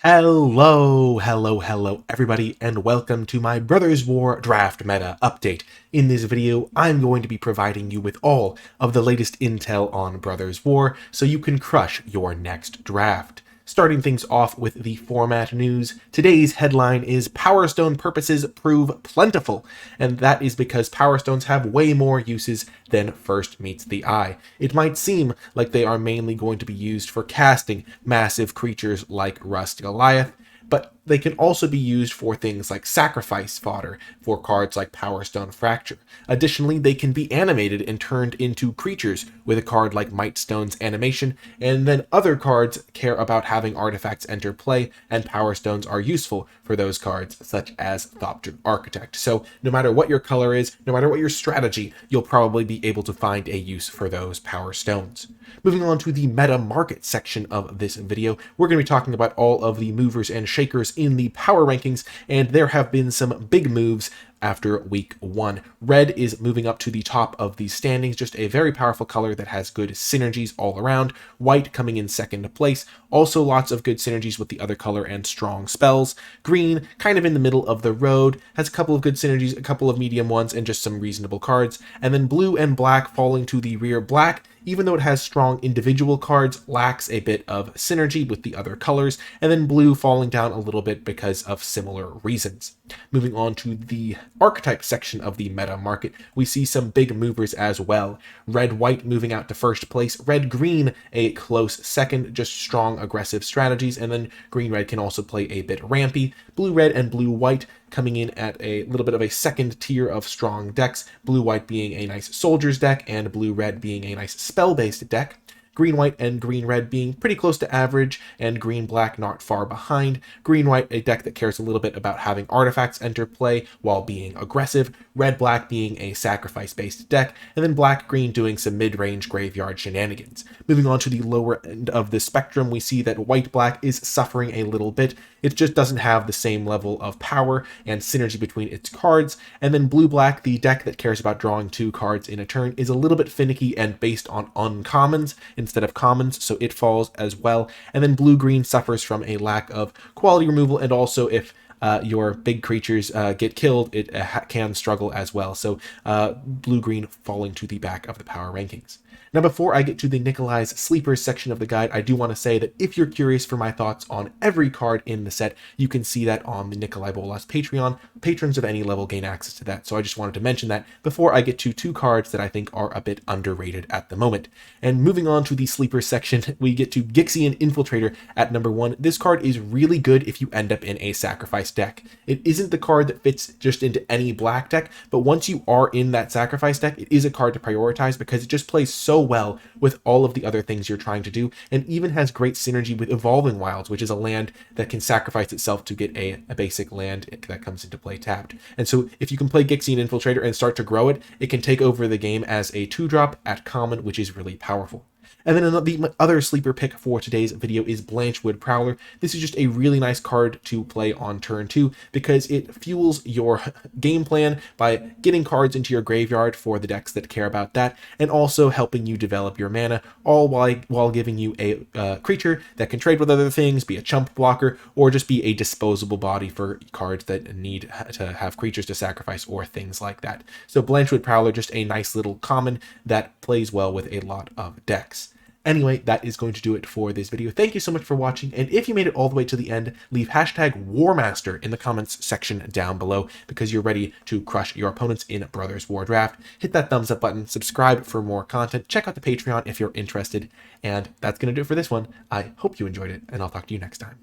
Hello, everybody, and welcome to my Brothers War Draft Meta Update. In this video, I'm going to be providing you with all of the latest intel on Brothers War so you can crush your next draft. Starting things off with the format news, today's headline is Power Stone purposes prove plentiful, and that is because Power Stones have way more uses than first meets the eye. It might seem like they are mainly going to be used for casting massive creatures like Rust Goliath, but they can also be used for things like sacrifice fodder for cards like Power Stone Fracture. Additionally, they can be animated and turned into creatures with a card like Might Stone's animation, and then other cards care about having artifacts enter play, and Power Stones are useful for those cards, such as Thopter Architect. So no matter what your color is, no matter what your strategy, you'll probably be able to find a use for those Power Stones. Moving on to the meta market section of this video, we're going to be talking about all of the movers and shakers in the power rankings, and there have been some big moves after week 1. Red is moving up to the top of the standings, just a very powerful color that has good synergies all around. White coming in second place, also lots of good synergies with the other color and strong spells. Green, kind of in the middle of the road, has a couple of good synergies, a couple of medium ones, and just some reasonable cards. And then blue and black falling to the rear. Black, even though it has strong individual cards, lacks a bit of synergy with the other colors, and then blue falling down a little bit because of similar reasons. Moving on to the archetype section of the meta market, we see some big movers as well. Red-white moving out to first place, red-green a close second, just strong aggressive strategies, and then green-red can also play a bit rampy. Blue-red and blue-white coming in at a little bit of a second tier of strong decks, blue-white being a nice soldiers deck, and blue-red being a nice spell-based deck. Green-white and green-red being pretty close to average, and green-black not far behind. Green-white, a deck that cares a little bit about having artifacts enter play while being aggressive. Red-black being a sacrifice-based deck, and then black-green doing some mid-range graveyard shenanigans. Moving on to the lower end of the spectrum, we see that white-black is suffering a little bit. It just doesn't have the same level of power and synergy between its cards. And then blue-black, the deck that cares about drawing 2 cards in a turn, is a little bit finicky and based on uncommons instead of commons, so it falls as well. And then blue-green suffers from a lack of quality removal, and also if your big creatures get killed, it can struggle as well. So blue-green falling to the back of the power rankings. Now, before I get to the Nicolai's Sleepers section of the guide, I do want to say that if you're curious for my thoughts on every card in the set, you can see that on the NicolaiBolas Patreon. Patrons of any level gain access to that, so I just wanted to mention that before I get to 2 cards that I think are a bit underrated at the moment. And moving on to the Sleepers section, we get to Gixian Infiltrator at number 1. This card is really good if you end up in a sacrifice deck. It isn't the card that fits just into any black deck, but once you are in that sacrifice deck, it is a card to prioritize because it just plays so well with all of the other things you're trying to do, and even has great synergy with Evolving Wilds, which is a land that can sacrifice itself to get a basic land that comes into play tapped. And so if you can play Gixian Infiltrator and start to grow it, it can take over the game as a 2-drop at common, which is really powerful. And then the other sleeper pick for today's video is Blanchwood Prowler. This is just a really nice card to play on turn 2 because it fuels your game plan by getting cards into your graveyard for the decks that care about that, and also helping you develop your mana, all while giving you a creature that can trade with other things, be a chump blocker, or just be a disposable body for cards that need to have creatures to sacrifice or things like that. So Blanchwood Prowler, just a nice little common that plays well with a lot of decks. Anyway, that is going to do it for this video. Thank you so much for watching, and if you made it all the way to the end, leave hashtag Warmaster in the comments section down below because you're ready to crush your opponents in Brothers War Draft. Hit that thumbs up button, subscribe for more content, check out the Patreon if you're interested, and that's going to do it for this one. I hope you enjoyed it, and I'll talk to you next time.